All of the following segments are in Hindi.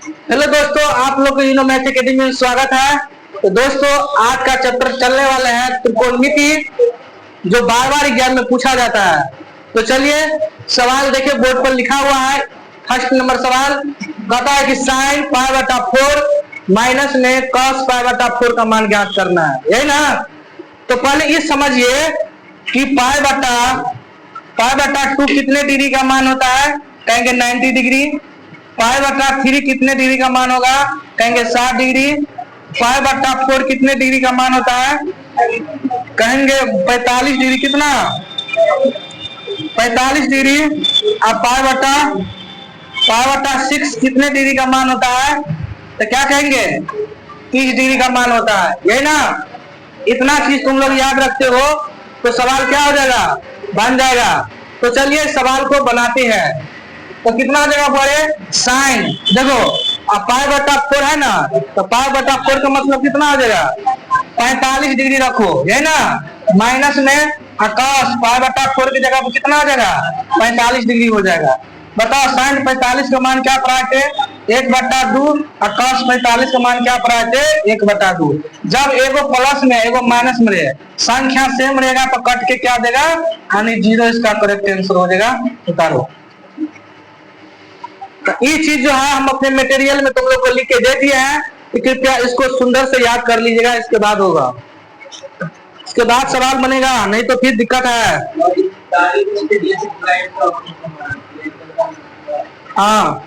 हेलो दोस्तों, आप लोग को यूनो मैथ एकेडमी में स्वागत है। तो दोस्तों, आज का चैप्टर चलने वाले हैं त्रिकोणमिति, जो बार बार एग्जाम में पूछा जाता है। तो चलिए सवाल देखिए, बोर्ड पर लिखा हुआ है। फर्स्ट नंबर सवाल कहता है कि साइन π/4 माइनस में cos π/4 का मान ज्ञात करना है, यही ना। तो पहले ये समझिए कि π/2 कितने डिग्री का मान होता है, कहेंगे 90 डिग्री। π/3 कितने डिग्री का मान होगा, कहेंगे 60 डिग्री। π/4 कितने डिग्री का मान होता है, कहेंगे 45 डिग्री। कितना, 45 डिग्री। अब π/6 कितने डिग्री का मान होता है, तो क्या कहेंगे 30 डिग्री का मान होता है, यही ना। इतना चीज तुम लोग याद रखते हो तो सवाल क्या हो जाएगा, बन जाएगा। तो चलिए सवाल को बनाते हैं। तो कितना जगह पड़े, साइन देखो, अब π/4 है ना, तो π/4 का मतलब कितना हो जाएगा, 45 डिग्री रखो, है ना। माइनस में cos π/4 की जगह पर कितना हो जाएगा, 45 डिग्री हो जाएगा। बताओ साइन 45 का मान क्या पड़ा थे, 1/2, और cos 45 का मान क्या पड़ा थे, 1/2। जब एगो प्लस में एगो माइनस में रहे, संख्या सेम रहेगा तो कट के क्या देगा, यानी 0 इसका करेक्ट आंसर हो जाएगा। उतारो। तो ये चीज जो है हम अपने मटेरियल में तुम लोग को लिख के दे दिए हैं, तो कृपया इसको सुंदर से याद कर लीजिएगा। इसके बाद होगा, इसके बाद सवाल बनेगा, नहीं तो फिर दिक्कत है। हाँ,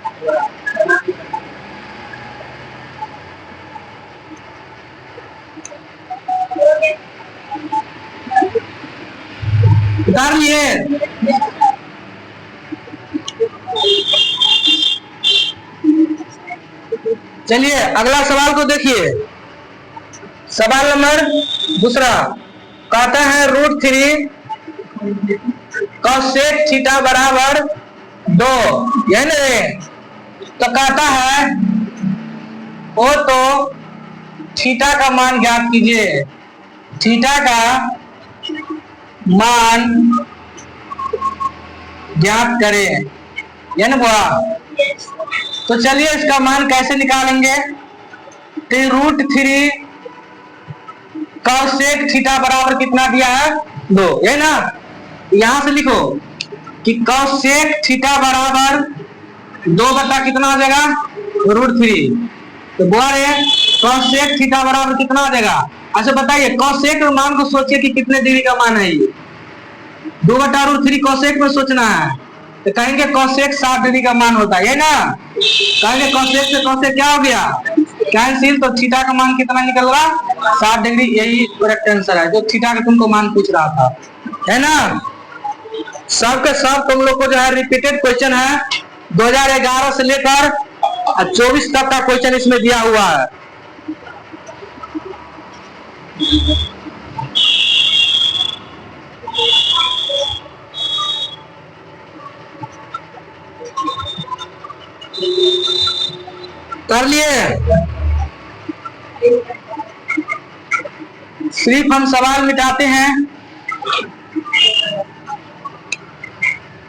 उतार लिए। चलिए अगला सवाल को देखिए। सवाल नंबर दूसरा कहता है √3 cosec थीटा बराबर 2, यही ना। तो कहता है वो तो थीटा का मान ज्ञात कीजिए, थीटा का मान ज्ञात करें, यह ना बोला। तो चलिए इसका मान कैसे निकालेंगे। √3 cosec थीटा बराबर कितना दिया है, 2, है ना। यहां से लिखो कि cosec थीटा बराबर 2 कितना हो जाएगा, √3। तो बोले cosec थीटा बराबर कितना हो जाएगा। अच्छा बताइए, cosec मान को सोचिए कि कितने डिग्री का मान है ये, 2/√3 cosec में सोचना है। तो कहेंगे cosec 60 डिग्री का मान होता है ना। कहेंगे cosec से cosec क्या हो गया, कैंसिल। तो थीटा का मान कितना निकल रहा, 60 डिग्री। यही करेक्ट आंसर है, जो थीटा का तुमको मान पूछ रहा था, है ना। सब के सब तुम लोग को जो है रिपीटेड क्वेश्चन है, 2011 से लेकर 24 तक का क्वेश्चन इसमें दिया हुआ है। कर लिए। सिर्फ हम सवाल मिटाते हैं।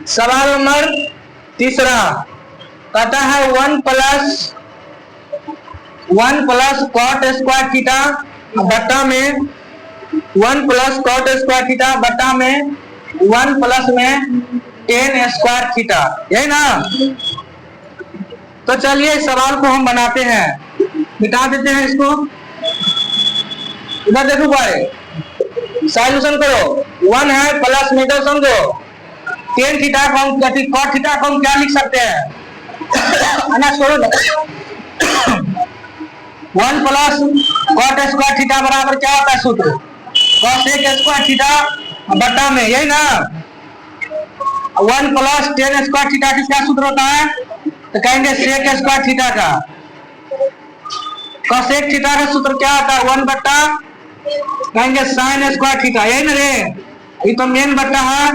सवाल नंबर तीसरा कहता है 1 प्लस cot स्क्वायर थीटा बट्टा में 1 प्लस cot स्क्वायर थीटा बट्टा में 1 प्लस में tan स्क्वायर थीटा, यही ना। तो चलिए इस सवाल को हम बनाते हैं, मिटा देते हैं इसको। इधर देखो भाई, सॉल्यूशन करो। 1 है प्लस में, इधर समझो tan थीटा को हम cot थीटा को हम क्या लिख सकते हैं, ना छोड़ो ना। 1 प्लस cot स्क्वायर थीटा बराबर क्या होता है सूत्र, cosec स्क्वायर थीटा बट्टा में, यही ना। 1 प्लस tan स्क्वायर थीटा किसका सूत्र होता है, तो कहेंगे sec स्क्वायर थीटा का। cosec थीटा का सूत्र क्या होता है, 1 बट्टा कहेंगे sin स्क्वायर थीटा, यही ना रे। ये तो मेन बट्टा है।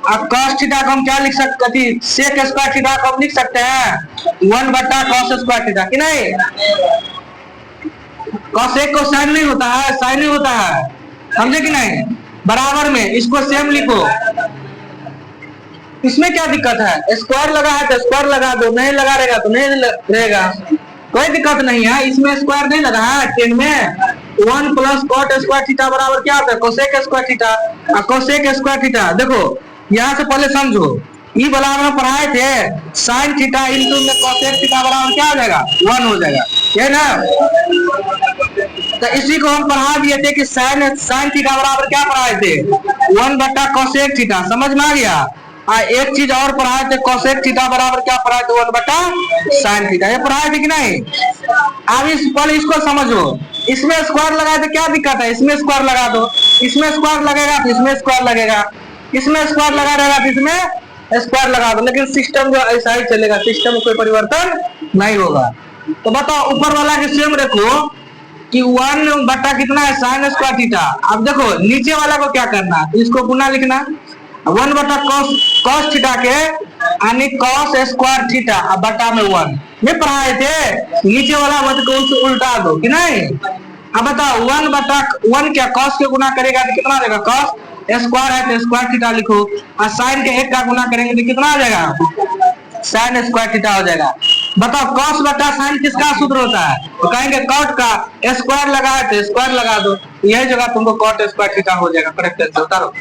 अब cos थीटा को हम क्या लिख सकते हैं, sec स्क्वायर थीटा को हम लिख सकते हैं 1 बट्टा cos स्क्वायर थीटा, कि नहीं। cosec को sin नहीं होता है, sin नहीं होता है, समझे कि नहीं। बराबर में इसको सेम लिखो। इसमें क्या दिक्कत है, स्क्वायर लगा है तो स्क्वायर लगा दो, नहीं लगा रहेगा तो नहीं रहेगा। कोई दिक्कत नहीं है, इसमें स्क्वायर नहीं लगा है 10 में। 1 प्लस कॉट स्क्वायर थीटा बराबर क्या होता है, कोसेक स्क्वायर थीटा। और कोसेक स्क्वायर थीटा देखो यहाँ से पहले समझो, ई वाला में पढ़ाए थे साइन थीटा इंटू में कोसेक थीटा बराबर क्या हो जाएगा 1 हो जाएगा, है ना। तो इसी को हम पढ़ा दिए थे कि साइन थीटा बराबर क्या पढ़ाए थे 1 बटा कोसेक थीटा, समझ में आ गया। एक चीज और पढ़ाए थे, कोसेक थीटा बराबर क्या पढ़ाए थे 1 बटा साइन थीटा, ये पढ़ाए थे कि नहीं। अब पहले इसको समझो, इसमें स्क्वायर लगाए तो क्या दिक्कत है, इसमें स्क्वायर लगा दो, इसमें स्क्वायर लगेगा तो इसमें स्क्वायर लगेगा, इसमें स्क्वायर लगा रहेगा तो इसमें स्क्वायर लगा दो, लेकिन सिस्टम जो ऐसा ही चलेगा, सिस्टम में कोई परिवर्तन नहीं होगा। तो बताओ ऊपर वाला के सेम रखो कि 1 बटा कितना है साइन स्क्वायर थीटा। अब देखो नीचे वाला को क्या करना है, इसको गुना लिखना, 1 बटा कॉस थीटा के यानी कॉस स्क्वायर थीटा अब बटा में 1 में पढ़ाए थे, नीचे वाला मत को उल्टा दो कि नहीं। अब बताओ 1 बटा 1 क्या कॉस के गुना करेगा तो कितना देगा, कॉस स्क्वायर है तो स्क्वायर थीटा लिखो, और साइन के 1 का गुना करेंगे तो कितना आ जाएगा साइन स्क्वायर थीटा हो जाएगा। बताओ कॉस बटा साइन किसका सूत्र होता है, तो कहेंगे कॉट का, स्क्वायर लगाए तो स्क्वायर लगा दो, यही जगह तुमको कॉट स्क्वायर थीटा हो जाएगा। करेक्ट आंसर उतारो।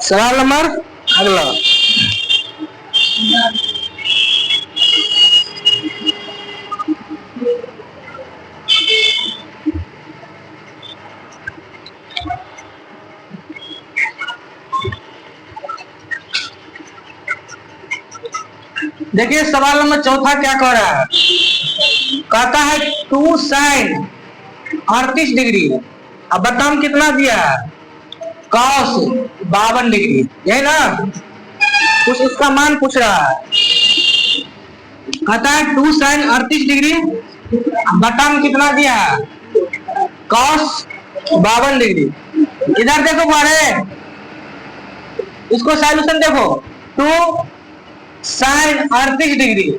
सवाल नंबर अगला, देखिए सवाल नंबर चौथा क्या कह रहा है, कहता है 2 साइन 38 डिग्री, अब बताओ कितना दिया है कॉस 52 डिग्री, यही ना, कुछ इसका मान पूछ रहा है। कहता है 2 साइन 38 डिग्री, बताओ कितना दिया है कॉस 52 डिग्री। इधर देखो बारे, इसको सॉल्यूशन देखो, 2 साइन 38 डिग्री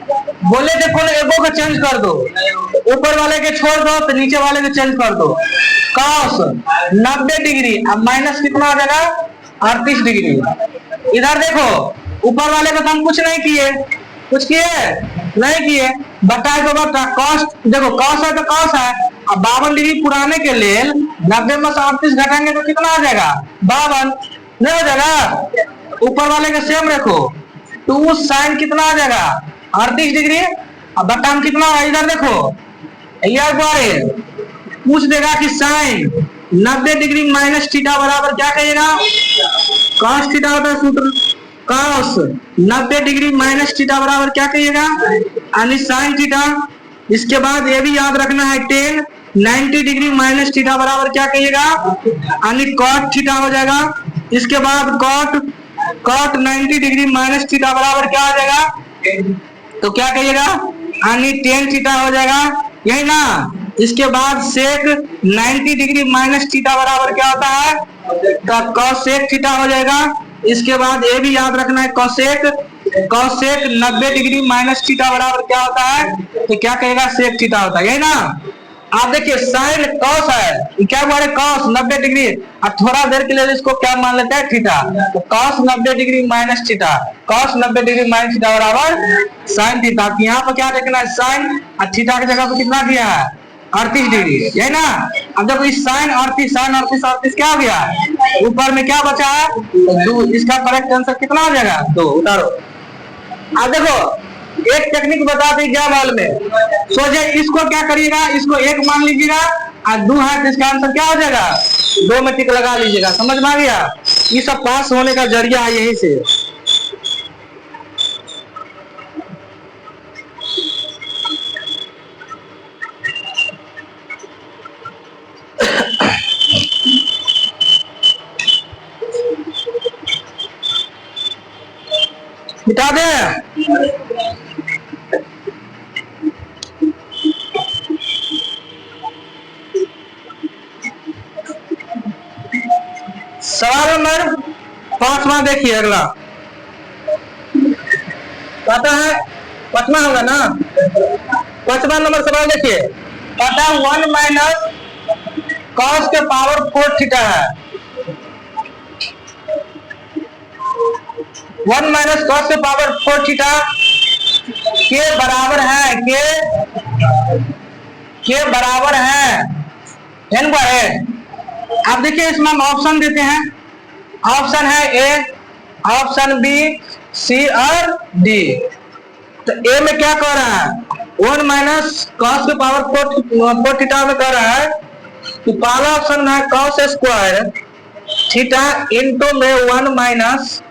बोले थे कौन एगो को चेंज कर दो, ऊपर वाले के छोड़ दो तो नीचे वाले के चेंज कर दो, कॉस 90 डिग्री अब माइनस कितना हो जाएगा 38 डिग्री। इधर देखो ऊपर वाले को तो हम कुछ नहीं किए, कुछ किए नहीं किए, बताए तो बता कॉस, देखो कॉस है तो कॉस है, अब 52 डिग्री पुराने के लिए 90 में से 38 घटाएंगे तो कितना आ जाएगा 52, नहीं हो जाएगा। ऊपर वाले के सेम रखो, 2 साइन कितना आ जाएगा 38 डिग्री, अब बटा में कितना होगा, इधर देखो एक बार पूछ देगा कि साइन 90 डिग्री माइनस थीटा बराबर क्या कहिएगा कॉस थीटा होता है सूत्र, कॉस 90 डिग्री माइनस थीटा बराबर क्या कहिएगा यानी साइन थीटा। इसके बाद ये भी याद रखना है 10 90 डिग्री माइनस थीटा बराबर क्या कहिएगा यानी कॉट थीटा हो जाएगा। इसके बाद कॉट 90 डिग्री माइनस थीटा बराबर क्या आ जाएगा, तो क्या कहिएगा यानी 10 थीटा हो जाएगा, यही ना। इसके बाद सेक 90 डिग्री माइनस थीटा बराबर क्या होता है, तो कॉसेक थीटा हो जाएगा। इसके बाद ये भी याद रखना है कॉसेक 90 डिग्री माइनस थीटा बराबर क्या होता है, तो क्या कहेगा सेक थीटा होता है, यही ना। आप देखिए साइन कॉस है, क्या बोले कॉस 90 डिग्री, अब थोड़ा देर के लिए इसको क्या मान लेते हैं थीटा, तो cos 90 degree minus theta, cos 90 degree minus theta बराबर साइन थीटा। यहाँ पर क्या देखना है साइन, और थीटा की जगह पर कितना दिया है 38 डिग्री, यही ना। अब देखो इस साइन 38 क्या हो गया, ऊपर में क्या बचा है तो 2, इसका करेक्ट आंसर कितना हो जाएगा 2, उतारो। अब देखो एक टेक्निक बता दी एग्जाम हॉल में, सोचे इसको क्या करिएगा, इसको 1 मान लीजिएगा और 2 है तो इसका आंसर क्या हो जाएगा 2 में टिक लगा लीजिएगा, समझ में आ गया। ये सब पास होने का जरिया है यही से। मिटा दे। सवाल नंबर पांचवा देखिए अगला, पता है पांचवा होगा ना। पांचवा नंबर सवाल देखिए, पता 1 माइनस कॉस के पावर 4 थीटा है। 1 माइनस कॉस के पावर 4 थीटा के बराबर है, के बराबर है एन बार है। आप देखिए इसमें हम ऑप्शन देते हैं, ऑप्शन है ए, ऑप्शन बी, सी और डी। तो ए में क्या कह रहा है, 1 माइनस कॉस के पावर 4 थीटा में कह रहा है कि पहला ऑप्शन है कॉस स्क्वायर थीटा इंटू में 1 माइनस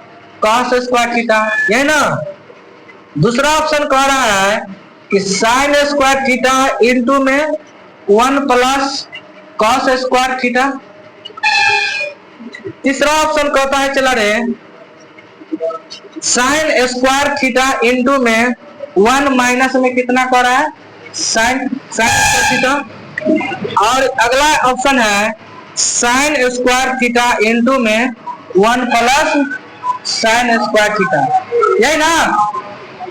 कॉस स्क्वायर थीटा, यही ना। दूसरा ऑप्शन कह रहा है कि साइन स्क्वायर थीटा इंटू में 1 प्लस कॉस स्क्वायर थीटा। तीसरा ऑप्शन कहता है, चला रहे साइन स्क्वायर थीटा इंटू में 1 माइनस में कितना कर रहा है, साइन स्क्वायर थीटा। और अगला ऑप्शन है साइन स्क्वायर थीटा इंटू में 1 प्लस साइन स्क्वायर थीटा, यही ना।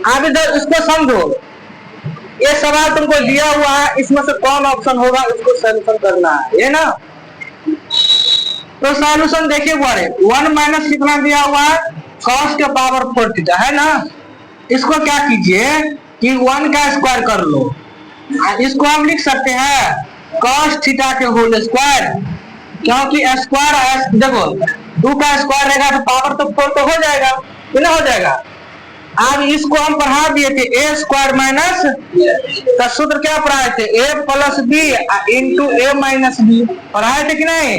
आप इधर इसको समझो, ये सवाल तुमको दिया हुआ है, इसमें से कौन ऑप्शन होगा उसको सॉल्यूशन करना है, ये ना। तो सॉल्यूशन देखिए, 1 माइनस कितना दिया हुआ है, कॉस के पावर 4 थीटा है ना। इसको क्या कीजिए कि 1 का स्क्वायर कर लो, इसको हम लिख सकते हैं कॉस थीटा के होल स्क्वायर, क्योंकि स्क्वायर देखो 2 का स्क्वायर रहेगा तो पावर तो 4 तो हो जाएगा, कितना हो जाएगा। अब इसको हम पढ़ा दिए थे ए स्क्वायर माइनस का सूत्र क्या पढ़ाए थे, ए plus B into A minus B, पढ़ाए थे कि नहीं।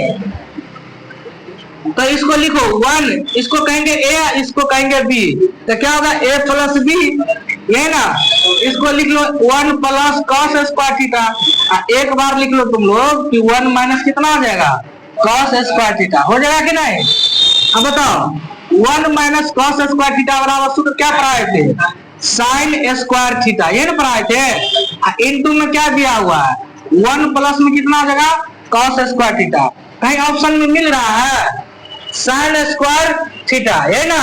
तो इसको लिखो 1, इसको कहेंगे ए, इसको कहेंगे बी, तो क्या होगा ए प्लस बी, ये ना। इसको लिख लो 1 प्लस कॉस स्क्वायर थीटा, एक बार लिख लो तुम लोग कि 1 माइनस कितना हो जाएगा, कॉस स्क्वायर थीटा, हो जाएगा कि नहीं। अब बताओ 1 माइनस कॉस स्क्वायर थीटा बराबर सूत्र क्या पढ़ाए थे, साइन स्क्वायर थीटा, ये ना पढ़ाए थे। इनटू में क्या दिया हुआ है, 1 प्लस में कितना हो जाएगा, कॉस स्क्वायर थीटा। कहीं ऑप्शन में मिल रहा है साइन स्क्वायर थीटा, है ना।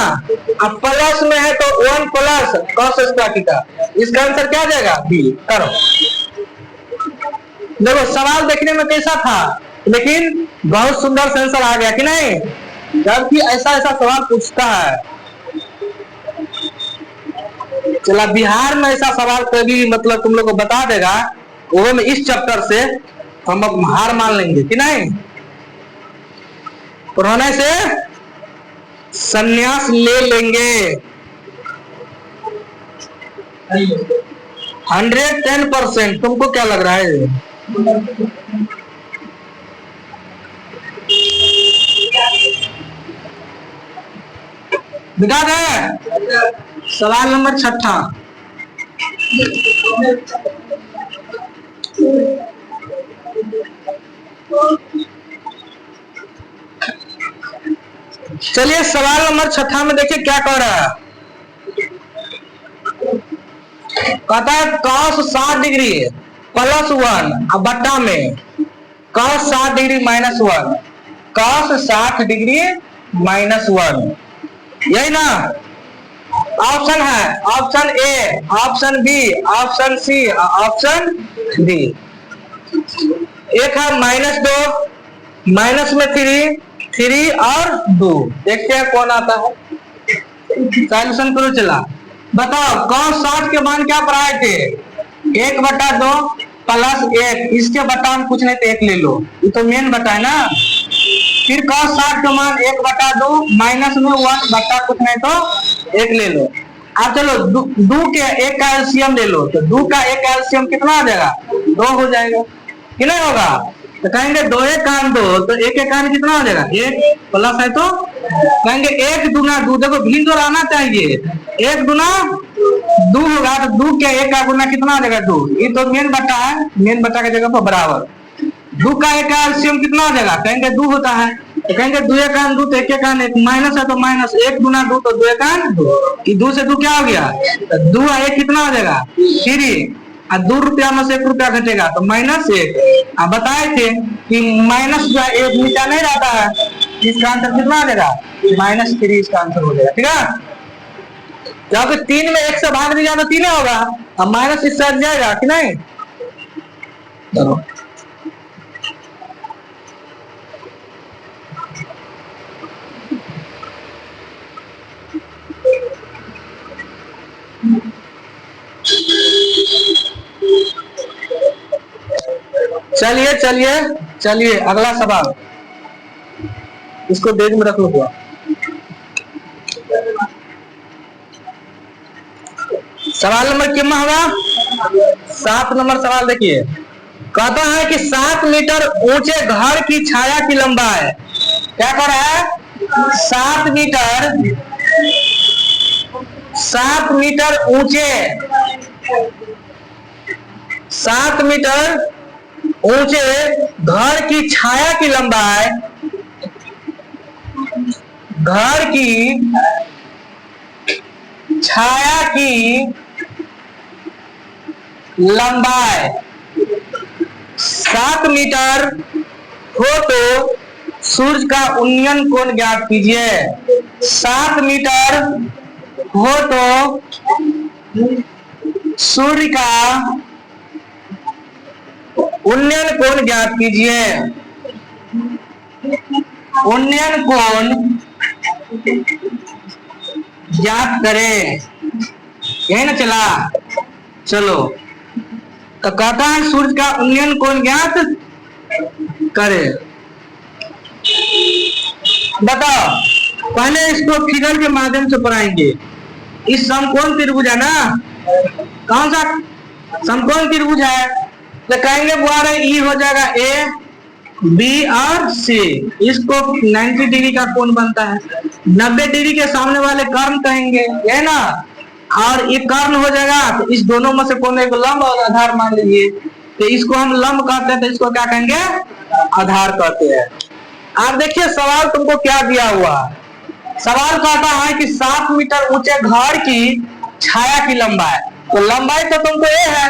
अब प्लस में है तो 1 प्लस कॉस स्क्वायर थीटा, इसका आंसर क्या जाएगा, बी। करो, देखो सवाल देखने में कैसा था, लेकिन बहुत सुंदर से आंसर आ गया कि नहीं। जबकि ऐसा ऐसा सवाल पूछता है, चला बिहार में ऐसा सवाल कभी मतलब तुम लोग को बता देगा, वो में इस चैप्टर से हम अब हार मान लेंगे कि नहीं। पढ़ाने से संन्यास ले लेंगे 110%। तुमको क्या लग रहा है, दिखा दे। सवाल नंबर 6, चलिए सवाल नंबर 6 में देखिए क्या कह रहा है। कहता है cos 60 डिग्री प्लस 1 अब बट्टा में cos 60 degree minus 1, cos 60 degree minus 1, यही ना। ऑप्शन है option A, option B, option C, option D. एक है -2, माइनस में 3 और 2, देखते हैं कौन आता है। सॉल्यूशन करो, चला बताओ cos 60 के मान क्या पढ़ाए थे, 1/2 प्लस 1, इसके बटा हम कुछ नहीं तो 1 ले लो, ये तो मेन बटा है ना। फिर cos 60 का मान 1/2 माइनस में 1 बटा कुछ नहीं तो 1 ले लो। अब चलो 2 के 1 का एलसीएम ले लो, तो 2 का 1 का एलसीएम कितना हो जाएगा, 2 हो जाएगा कि नहीं होगा। तो कहेंगे 2 1 का 2, तो 1 1 का कितना हो जाएगा, 1 प्लस है तो कहेंगे 1 दूना 2, देखो भिन्न तो रहना चाहिए, 1 दूना 2 होगा, तो 2 के 1 का गुना कितना हो जाएगा, 2। ये तो मेन बटा है, मेन बटा की जगह पर बराबर 2 का 1 का एलसीएम कितना हो जाएगा, कहेंगे 2 होता है, तो कहेंगे 2 1 2, तो 1 1 1 माइनस है तो माइनस, 1 दूना 2 तो 2 1 2, 2 से 2 क्या हो गया, तो 2 1 कितना हो जाएगा 3, और 2 रुपया में से 1 रुपया घटेगा तो -1। आप बताए थे कि माइनस जो है एक नीचा नहीं रहता है, इसका आंसर कितना आ जाएगा? -3 इसका आंसर हो जाएगा। ठीक है, क्योंकि 3 में 1 से भाग दिया तो 3 होगा, अब माइनस इससे हट जाएगा कि नहीं। चलो चलिए चलिए चलिए अगला सवाल, इसको डेज में रख लो। सवाल नंबर कितना होगा? 7 नंबर सवाल देखिए, कहता है कि 7 मीटर ऊंचे घर की छाया की लंबाई, क्या कर रहा है? 7 मीटर ऊंचे, 7 मीटर ऊंचे घर की छाया की लंबाई, घर की छाया की लंबाई 7 मीटर हो तो सूर्य का उन्नयन कोण ज्ञात कीजिए। 7 मीटर हो तो सूर्य का उन्नयन कोण ज्ञात कीजिए। उन्नयन कोण ज्ञात करें, यही ना चला। चलो तो कहता है सूर्य का उन्नयन कोण ज्ञात करे। बताओ, पहले इसको फिगर के माध्यम से पढ़ाएंगे। इस समकोण त्रिभुज है ना, कौन सा समकोण त्रिभुज है? तो कहेंगे बुआरे ई हो जाएगा ए बी और सी, इसको 90 डिग्री का कोण बनता है। 90 डिग्री के सामने वाले कर्ण कहेंगे, है ना, और ये कर्ण हो जाएगा तो इस दोनों में से कोने को लंब और आधार मान लीजिए, तो इसको हम लंब कहते हैं, तो इसको क्या कहेंगे? आधार कहते हैं। आप देखिए सवाल तुमको क्या दिया हुआ। सवाल कहता है कि 7 मीटर ऊंचे घर की छाया की लंबाई, तो लंबाई तो तुमको ये है,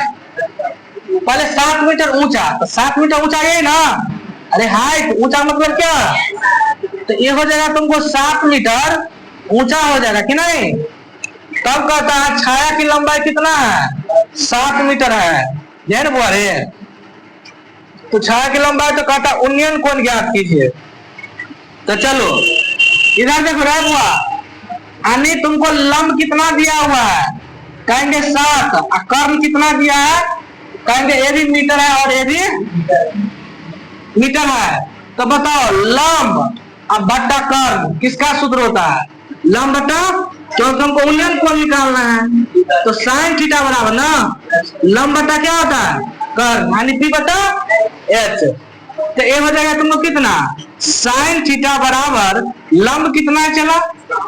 पहले 7 मीटर ऊंचा, तो 7 मीटर ऊंचा ये ना, अरे हाइट, ऊंचा मतलब क्या? तो ये हो जाएगा तुमको 7 मीटर ऊंचा हो जाएगा कि नहीं। तब कहता है छाया की लंबाई कितना है? 7 मीटर है, जैन बुआरे। तो छाया की लंबाई तो कहता उन्नयन कोण ज्ञात कीजिए। तो चलो इधर देखो रह हुआ, यानी तुमको लंब कितना दिया हुआ है? कहेंगे 7, और कर्ण कितना दिया है? कहेंगे ये भी मीटर है और ये भी मीटर है। तो बताओ लंब अब बट्टा कर्ण किसका सूत्र होता है? लंब बट्टा, क्योंकि हमको उन्नयन कोण निकालना है, तो साइन थीटा बराबर ना लंब बट्टा क्या होता है? कर्ण, यानी पी बट्टा एच। तो ये हो जाएगा तुमको कितना? साइन थीटा बराबर लंब कितना है? चला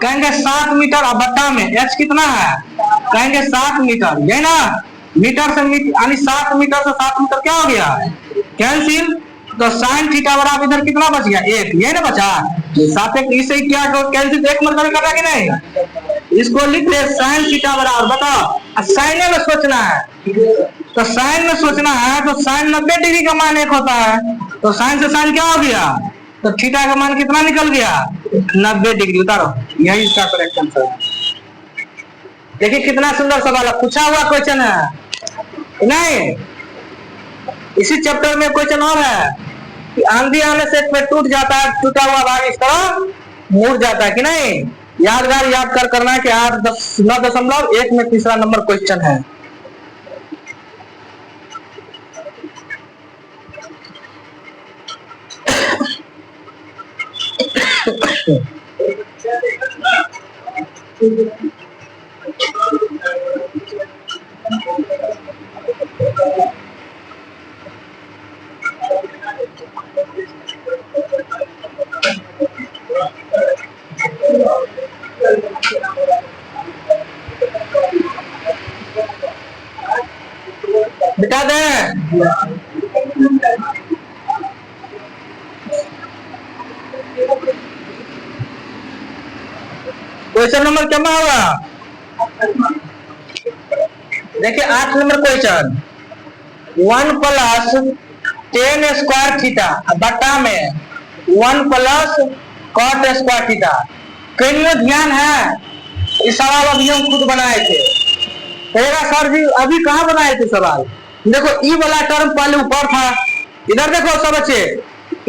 कहेंगे 7 मीटर, और बट्टा में एच कितना है? कहेंगे 7 मीटर, ये ना, मीटर से यानी 7 मीटर से 7 मीटर क्या हो गया? कैंसिल। तो साइन थीटा बराबर इधर कितना बच गया? 1, ये ना बचा। तो 7 इसे क्या कैंसिल 1 मरकर कर रहा कि नहीं? इसको लिख ले साइन थीटा बराबर, बताओ साइन में सोचना है, तो साइन में सोचना है, तो साइन 90 डिग्री का मान 1 होता है, तो साइन से साइन क्या हो गया? तो थीटा का मान कितना निकल गया? 90 डिग्री। उतारो, यही इसका करेक्ट आंसर है। देखिए कितना सुंदर सवाल पूछा हुआ क्वेश्चन है नहीं। इसी चैप्टर में क्वेश्चन और है कि आंधी आने से पेड़ टूट जाता है, टूटा हुआ भाग इस तरह मुड़ जाता है कि नहीं। यादगार याद कर करना है कि 9.1 में तीसरा नंबर क्वेश्चन है। बिता दें। क्वेश्चन नंबर क्या होगा? देखिए 8 number question, 1 plus ten square theta बटा में 1 प्लस कॉट स्क्वायर थीटा। कहीं ध्यान है, इस सवाल अभी हम खुद बनाए थे। कहेगा सर जी अभी कहाँ बनाए थे सवाल? देखो ई वाला टर्म पहले ऊपर था, इधर देखो सब बच्चे,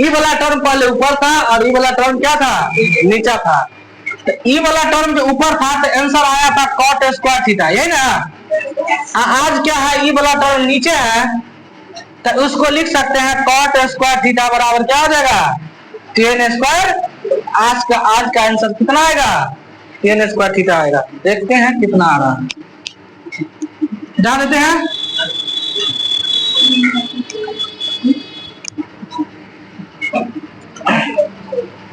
ई वाला टर्म पहले ऊपर था और ई वाला टर्म क्या था? नीचा था। तो ई वाला टर्म जो ऊपर था तो आंसर आया था कॉट स्क्वायर थीटा, यही ना? आज क्या है, ई वाला टर्म नीचे है तो उसको लिख सकते हैं कॉट स्क्वायर थीटा बराबर क्या हो जाएगा? Ten square. आज का आंसर कितना आएगा? टेन स्क्वायर थीटा आएगा। देखते हैं कितना आ रहा है, जान देते हैं।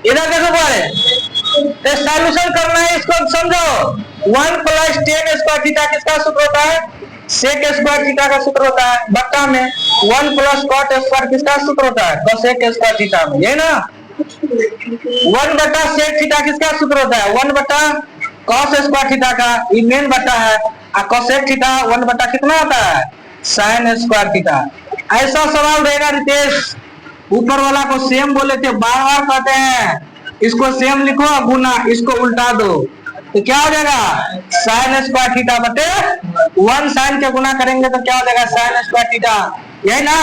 इधर देखो बोले सॉल्यूशन करना है, इसको समझो। 1 प्लस टेन स्क्वायर थीटा किसका सूत्र होता है? सेक स्क्वायर थीटा का सूत्र होता है। बट्टा में 1 प्लस कॉट स्क्वायर किसका सूत्र होता है? कोसेक स्क्वायर थीटा में, ये ना। 1 बटा सेक थीटा किसका सूत्र होता है? 1 बटा कॉस स्क्वायर थीटा का, ये मेन बटा है। और कोसेक थीटा 1 बटा कितना होता है? Sine square theta. ऐसा सवाल रहेगा रितेश, ऊपर वाला को सेम बोले थे, बार बार कहते हैं इसको सेम लिखो गुना, इसको उल्टा दो तो क्या हो जाएगा? साइन स्क्वायर थीटा बटे 1 साइन के गुना करेंगे तो क्या हो जाएगा? साइन स्क्वायर थीटा, यही ना।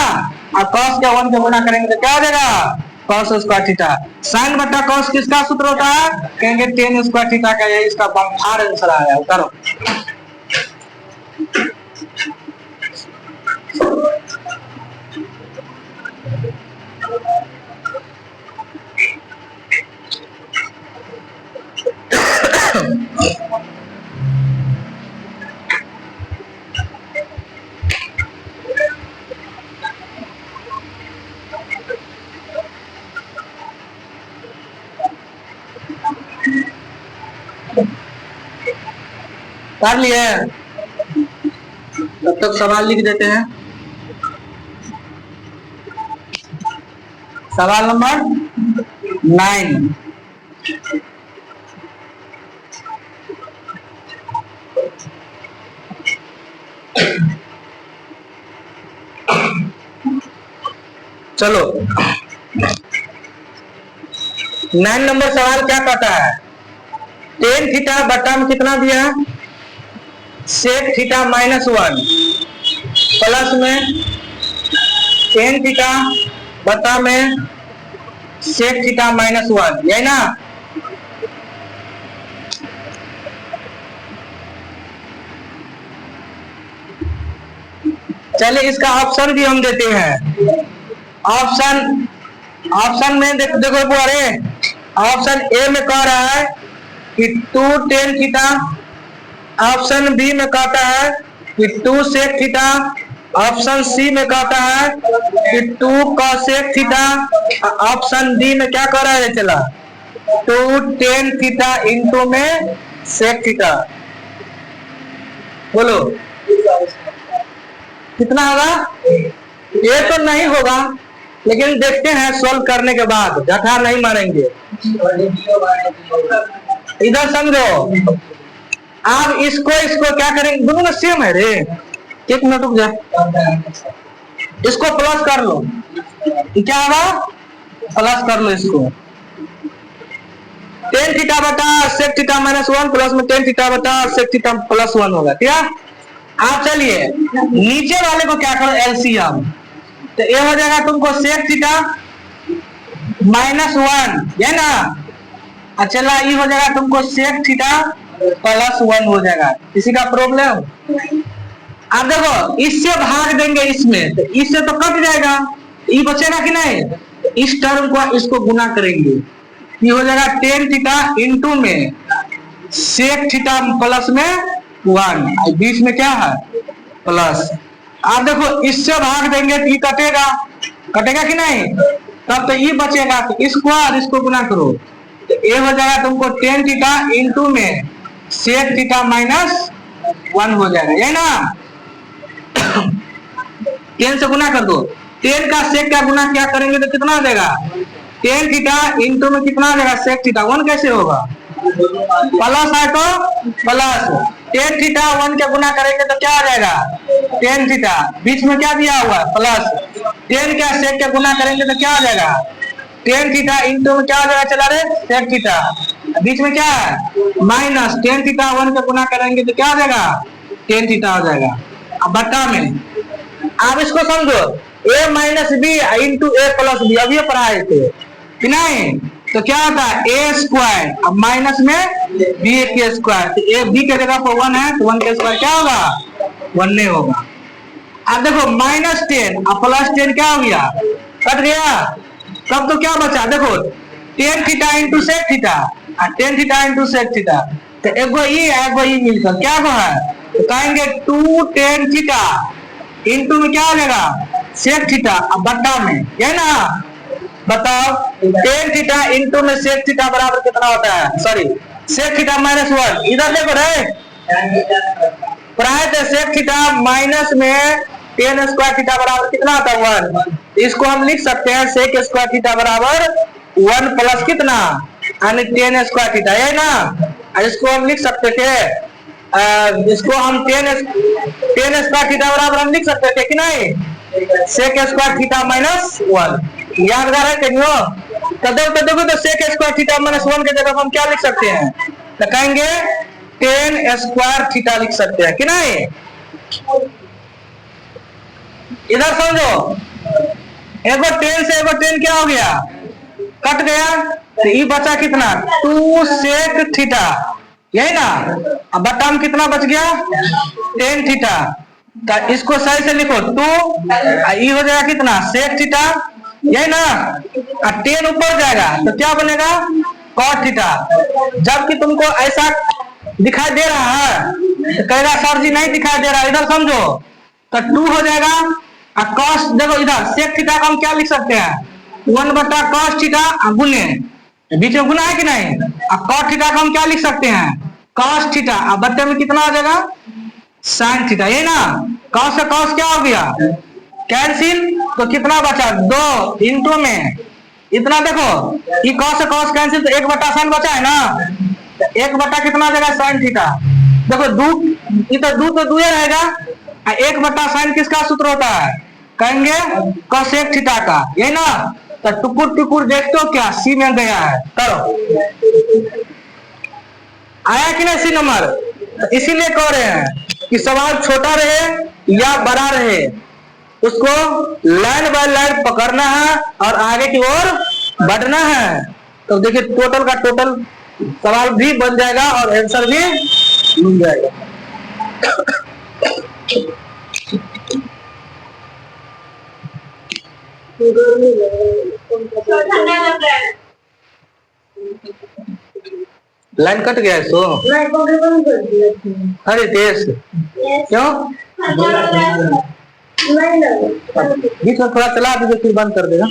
और कॉस के 1 के गुना करेंगे तो क्या हो जाएगा? Cos square theta. साइन बटा कॉस किसका सूत्र होता है? कहेंगे टेन स्क्वायर थीटा का। यही इसका बम्फार आंसर आया। उतारो। कर लिए? तब तक सवाल लिख देते हैं। सवाल नंबर 9। चलो 9 नंबर सवाल क्या कहता है? टेन थीटा बटा में कितना दिया है? सेक थीटा -1 प्लस में टेन थीटा बटा में सेक थीटा -1, यही ना। चलिए इसका ऑप्शन भी हम देते हैं। ऑप्शन में देखो अरे ऑप्शन ए में कह रहा है कि 2 टेन थीटा, ऑप्शन बी में कहता है कि 2 सेक थीटा, ऑप्शन सी में कहता है कि 2 कोसेक थीटा, ऑप्शन डी में क्या कह रहा है? चला 2 टेन थीटा इंटू में सेक थीटा। बोलो कितना होगा? ये तो नहीं होगा, लेकिन देखते हैं सॉल्व करने के बाद, जठा नहीं मारेंगे। इधर समझो, आप इसको क्या करेंगे? दोनों में सेम है रे। एक मिनट रुक जा, इसको प्लस कर लो। क्या होगा? प्लस कर लो इसको। टेन थीटा बटा सेक थीटा -1 प्लस में टेन थीटा बटा सेक थीटा +1 होगा। क्या आप? चलिए नीचे वाले को क्या करो? एलसीएम। तो ये हो जाएगा तुमको सेक थीटा -1, है ना। अच्छा ये हो जाएगा तुमको सेक थीटा +1 हो जाएगा। किसी का प्रॉब्लम? आप देखो इससे भाग देंगे इसमें, तो इससे तो कट जाएगा, ये बचेगा कि नहीं? इस टर्म को इसको गुना करेंगे, ये हो जाएगा टेन थीटा इंटू में सेक थीटा प्लस में 1, बीच में क्या है? प्लस। आप देखो इससे भाग देंगे तो ये कटेगा, कटेगा कि नहीं? तब तो ये बचेगा, तो इसको और इसको गुना करो तो ये हो जाएगा तुमको टेन थीटा इंटू में सेक थीटा -1 हो जाएगा, यही ना। 10 से गुना कर दो, 10 का सेक का गुना क्या करेंगे तो कितना आ जाएगा? टेन थीटा इंटू में कितना आ जाएगा? सेक थीटा 1 कैसे होगा? प्लस है तो प्लस, टेन थीटा 1 के गुना करेंगे तो क्या आ जाएगा, टेन थीटा। बीच में क्या दिया हुआ है, प्लस। टेन क्या सेक के गुना करेंगे तो क्या आ जाएगा, टेन थीटा इंटू में क्या आ जाएगा, चला रहे सेक थीटा। बीच में क्या है माइनस, टेन थीटा 1 के गुना करेंगे तो क्या आ जाएगा, टेन थीटा हो जाएगा। अब बट्टा में आप इसको समझो, a minus B into A plus B, अब ये पढ़ाए थे कि नहीं। तो क्या होता है ए स्क्वायर, अब माइनस में बी के स्क्वायर, तो ए बी के जगह पर 1 है तो 1 के स्क्वायर क्या होगा, 1 नहीं होगा। अब देखो माइनस 10 और प्लस 10 क्या हो गया, कट गया। तब तो क्या बचा, देखो tan theta into sec theta, tan theta into sec theta, तो एगो ई मिलकर क्या है, तो कहेंगे 2 टेन थीटा इंटू में क्या हो जाएगा, सेक थीटा। अब बट्टा में ये ना बताओ, टेन थीटा इंटू में सेक थीटा बराबर कितना होता है, सॉरी सेक थीटा माइनस 1। इधर देखो रे, प्राय सेक थीटा माइनस में टेन स्क्वायर थीटा बराबर कितना होता है, 1। इसको हम लिख सकते हैं सेक स्क्वायर थीटा बराबर 1 प्लस कितना, यानी टेन स्क्वायर थीटा, ये ना। इसको हम लिख सकते थे, इसको हम टेन स्क्वायर थीटा बराबर हम लिख सकते थे कि नहीं, सेक स्क्वायर थीटा माइनस 1। यादगार है कहीं हो, तो देखो तो सेक स्क्वायर थीटा माइनस 1 के जगह हम क्या लिख सकते हैं, तो कहेंगे टेन स्क्वायर थीटा लिख सकते हैं कि नहीं। इधर समझो, एगो 10 से एगो 10 क्या हो गया, कट गया, तो ये बचा कितना 2 सेक थीटा, यही ना। अब बट्टा में कितना बच गया, टेन थीटा। तो इसको सही से लिखो 2, ये हो जाएगा कितना सेक थीटा, यही ना। 10 ऊपर जाएगा तो क्या बनेगा, कॉट थीटा। जबकि तुमको ऐसा दिखाई दे रहा है तो कहेगा सर जी नहीं दिखाई दे रहा, इधर समझो, तो 2 हो जाएगा। और कॉस देखो इधर सेक थीटा का हम क्या लिख सकते हैं, 1 बटा कॉस थीटा गुने, बीच में गुना है कि नहीं। अब कॉट थीटा का हम क्या लिख सकते हैं, कॉस थीटा। अब बट्टे में कितना आ जाएगा, साइन थीटा, ये ना। कॉस से कॉस क्या हो गया, कैंसिल, तो कितना बचा 2 इंटू में इतना। देखो ये कॉस से कॉस कैंसिल, तो 1 बटा साइन बचा है ना, 1 बटा कितना आ जाएगा साइन थीटा। देखो 2 तो 2 रहेगा, 1 बटा साइन किसका सूत्र होता है, कहेंगे कोसेक थीटा का, यही ना। तो टुकुर टुकुर देखते हो क्या, सी में गया है, करो आया कि नहीं सी नंबर। तो इसीलिए कह रहे हैं कि सवाल छोटा रहे या बड़ा रहे, उसको लाइन बाय लाइन पकड़ना है और आगे की ओर बढ़ना है। तो देखिए टोटल का टोटल सवाल भी बन जाएगा और आंसर भी मिल जाएगा। लाइन कट गया है सो, अरे देश क्यों, बीच में थोड़ा चला दीजिए फिर बंद कर देगा।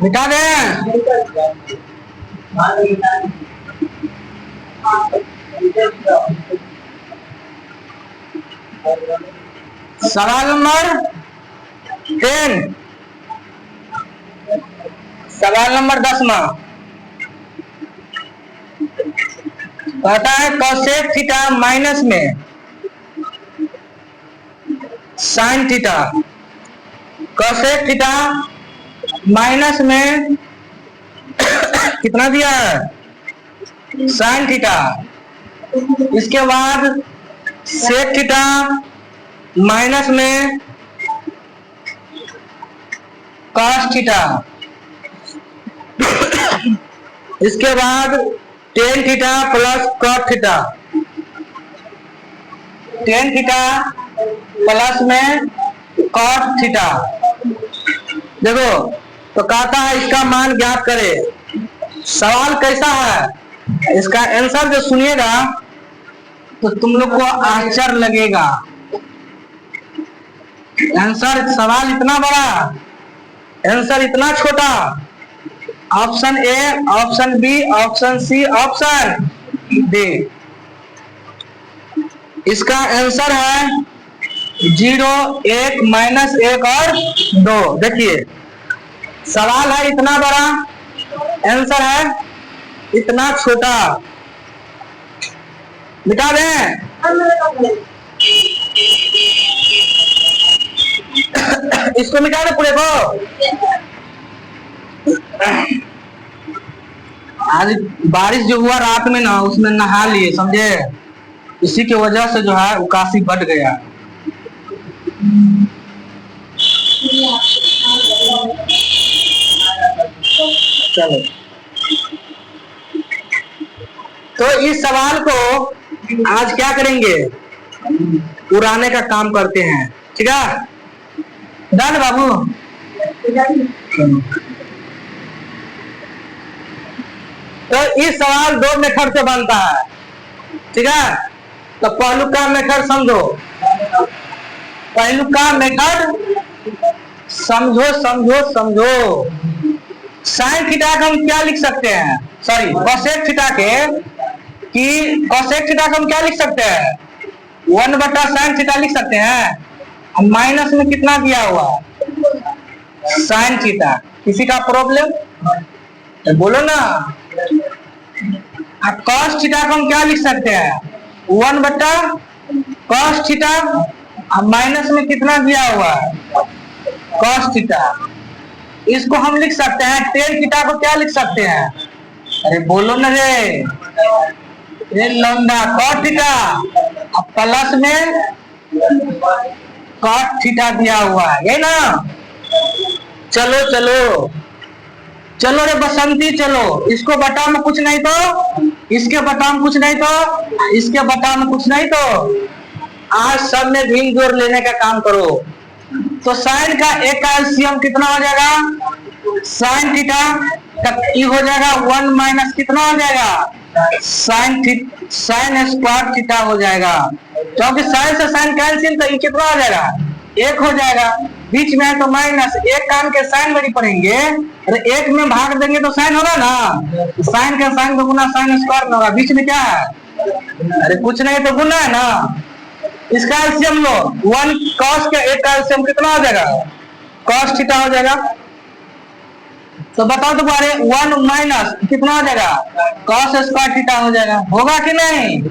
मिटा दे, सवाल नंबर 10, सवाल नंबर 10वां कहता है कोसेक थीटा माइनस में sine theta, cosec theta minus में कितना दिया है साइन थीटा, इसके बाद सेक थीटा माइनस में कॉस थीटा, इसके बाद tan theta plus cot theta, tan theta plus में कॉट थीटा। देखो तो कहता है इसका मान ज्ञात करे। सवाल कैसा है, इसका आंसर जो सुनिएगा तो तुम लोग को आश्चर्य लगेगा। आंसर, सवाल इतना बड़ा, आंसर इतना छोटा। Option A, option B, option C, option D. इसका आंसर है 0, 1, -1 और 2। देखिए सवाल है इतना बड़ा, आंसर है इतना छोटा। मिटा दें? इसको मिटा दे पूरे को। आज बारिश जो हुआ रात में ना, उसमें नहा लिए, समझे? इसी की वजह से जो है उकासी बढ़ गया। चलो, तो इस सवाल को आज क्या करेंगे, उड़ाने का काम करते हैं। ठीक है, डन बाबू? तो इस सवाल 2 मेथड से बनता है। ठीक है, तो पहलू का मेथड समझो, पहलू का मेथड समझो समझो समझो। साइन थीटा का हम क्या लिख सकते हैं, सॉरी कोसेक थीटा के, कि कोसेक थीटा का हम क्या लिख सकते हैं, 1/sin थीटा लिख सकते हैं। माइनस में कितना दिया हुआ, साइन थीटा। किसी का प्रॉब्लम तो बोलो ना। कॉस थीटा को हम क्या लिख सकते हैं, 1/cos थीटा। माइनस में कितना दिया हुआ, cos थीटा। इसको हम लिख सकते हैं टेन थीटा को क्या लिख सकते हैं, अरे बोलो ना रे, लंबा cos थीटा, प्लस में cos थीटा दिया हुआ है, यही ना। चलो चलो चलो रे बसंती, चलो। इसको बटा में कुछ नहीं तो, इसके बटा में कुछ नहीं तो, इसके बटा में कुछ नहीं तो, आज सब में भिन्न जोड़ लेने का काम करो। तो साइन का एक का एलसीएम कितना हो जाएगा, साइन थीटा का ई हो जाएगा 1 माइनस कितना हो जाएगा, साइन स्क्वायर थीटा हो जाएगा। क्योंकि साइन से साइन कैंसिल, तो ये कितना हो जाएगा, 1 हो जाएगा। बीच में है तो माइनस, एक काम के साइन में पढ़ेंगे, अरे 1 में भाग देंगे तो साइन होगा ना, साइन के साइन को गुना साइन स्क्वायर में होगा। बीच में क्या है, अरे कुछ नहीं तो गुना है ना। इसका एलसीएम लो, 1 cos के एक का एलसीएम कितना हो जाएगा, cos थीटा हो जाएगा। तो बताओ दोबारा, 1 माइनस कितना हो जाएगा, cos स्क्वायर थीटा हो जाएगा। होगा कि नहीं,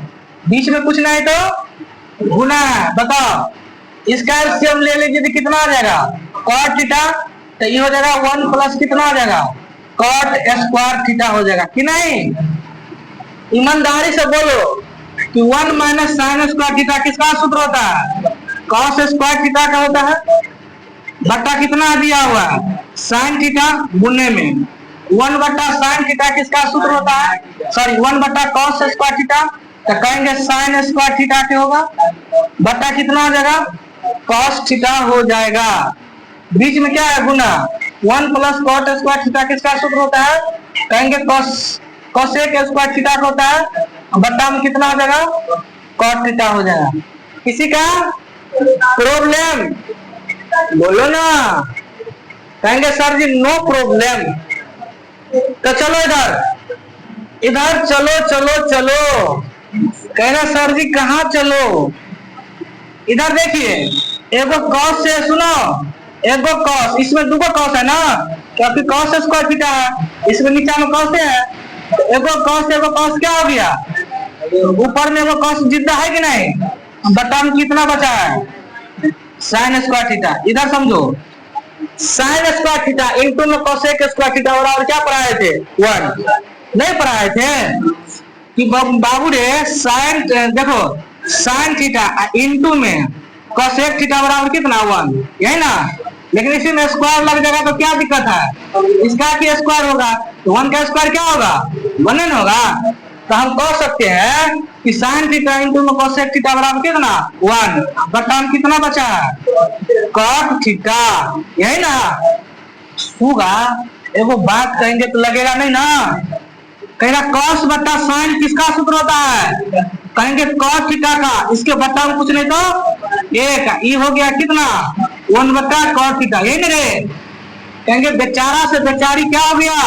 बीच में कुछ नहीं तो गुना है। बताओ, इसका एलसीएम ले लीजिए तो कितना आ जाएगा, cot थीटा। तो ये हो जाएगा 1 प्लस कितना हो जाएगा, cot स्क्वायर थीटा हो जाएगा कि नहीं। ईमानदारी से बोलो कि 1 माइनस साइन स्क्वायर थीटा किसका सूत्र होता है, cos स्क्वायर थीटा का होता है। बटा कितना दिया हुआ है, साइन थीटा गुने में 1/sin थीटा किसका सूत्र होता है, सॉरी 1/cos स्क्वायर थीटा। तो कहेंगे साइन स्क्वायर थीटा क्या होगा, बटा कितना हो जाएगा, cos थीटा हो जाएगा। बीच में क्या है, गुना। 1 प्लस cot स्क्वायर थीटा किसका सूत्र होता है, कहेंगे कोसेक स्क्वायर थीटा का होता है। बटा में कितना हो जाएगा, cot थीटा हो जाएगा। किसी का प्रॉब्लम बोलो ना, कहेंगे सर जी नो प्रॉब्लम। तो चलो इधर इधर चलो चलो चलो, कहना सर जी कहाँ चलो, इधर देखिए, एगो cos से सुनो, एगो cos, इसमें 2 cos है ना, क्योंकि cos स्क्वायर थीटा है, इसमें नीचे में cos है। एगो cos क्या हो गया, ऊपर में एगो cos जिद्दा है कि नहीं, बटा में कितना बचा है, साइन स्क्वायर थीटा। इधर समझो, साइन स्क्वायर थीटा इनटू में कोसेक स्क्वायर थीटा, और क्या पढ़ाए थे, 1 नहीं पढ़ाए थे कि बाबू रे, साइन देखो साइन थीटा इनटू में कोसेक थीटा बराबर कितना, 1, यही ना। लेकिन इसी में स्क्वायर लग जाएगा तो क्या दिक्कत है, इसका क्या स्क्वायर होगा, तो 1 का स्क्वायर क्या होगा, 1 होगा। तो हम कह सकते हैं कि साइन थीटा इनटू में कोसेक थीटा बराबर कितना, 1। बटा में कितना बचा है, cot थीटा, यही ना। होगा, एगो बात कहेंगे तो लगेगा नहीं ना, कहेगा cos बटा साइन किसका सूत्र होता है, कहेंगे cot थीटा का, इसके बटा में कुछ नहीं तो 1। ये हो गया कितना, 1/cos थीटा, यही नहीं रे। कहेंगे बेचारा से बेचारी क्या हो गया,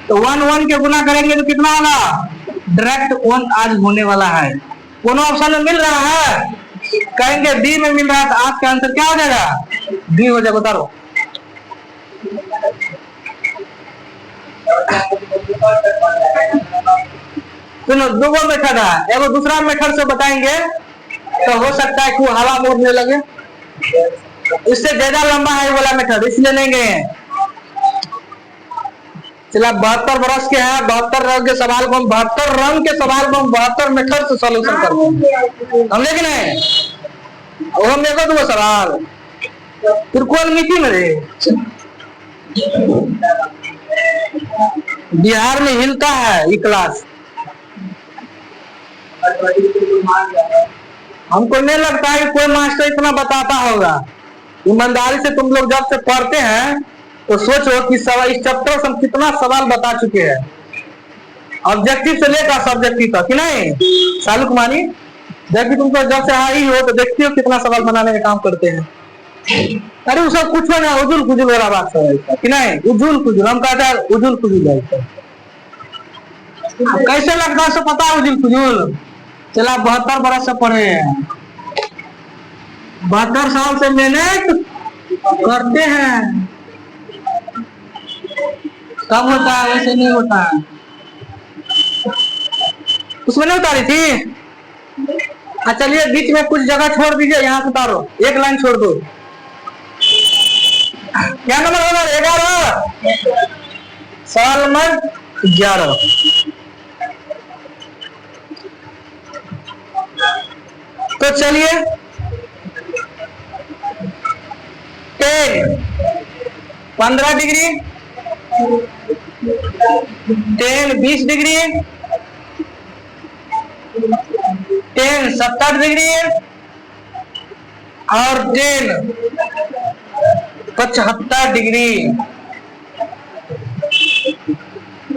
तो 1 के गुना करेंगे तो कितना होगा, डायरेक्ट 1 आज होने वाला है। दोनों ऑप्शन में मिल रहा है, कहेंगे डी में मिल रहा है, तो आज का आंसर क्या हो जाएगा, डी हो जाएगा। उतारो सुनो, दो मेथड है, एगो दूसरा मेथड से बताएंगे तो हो सकता है कि वो हवा मोड़ने लगे, इससे ज्यादा लंबा है वाला मेथड, इसलिए नहीं गए हैं। चला 72 बरस के हैं, 72 रंग के सवाल को हम 72 रंग के सवाल को हम 72 मेथड से सॉल्यूशन करते हैं, समझे कि नहीं। और हम देखो दो सवाल फिर कौन मीटिंग में रहे, बिहार में हिलता है ये क्लास, हमको नहीं लगता है कि कोई मास्टर इतना बताता होगा। ईमानदारी से तुम लोग जब से पढ़ते हैं तो सोचो कि इस चैप्टर से हम कितना सवाल बता चुके हैं, ऑब्जेक्टिव से लेकर सब्जेक्टिव तक, कि नहीं शालू कुमारी। जबकि तुमको जब से आई हो तो देखती हो कितना सवाल बनाने का काम करते हैं। अरे वो सब कुछ ना उजुल कुजुल वाला बात है कि नहीं, उजुल कुजुल हम कहते हैं, उजुल कुजुल है। कैसे लगता है पता है उजुल कुजुल। चला 72 बरस से पढ़े हैं, 72 साल से मेहनत करते हैं, कब होता है, वैसे नहीं होता है। उसमें नहीं उतारी थी, चलिए बीच में कुछ जगह छोड़ दीजिए, यहाँ से उतारो, एक लाइन छोड़ दो। क्या नंबर होगा, 11 सवाल नंबर 11। तो चलिए 10 15 डिग्री, 10 20 डिग्री, 10 70 डिग्री और 10 75 डिग्री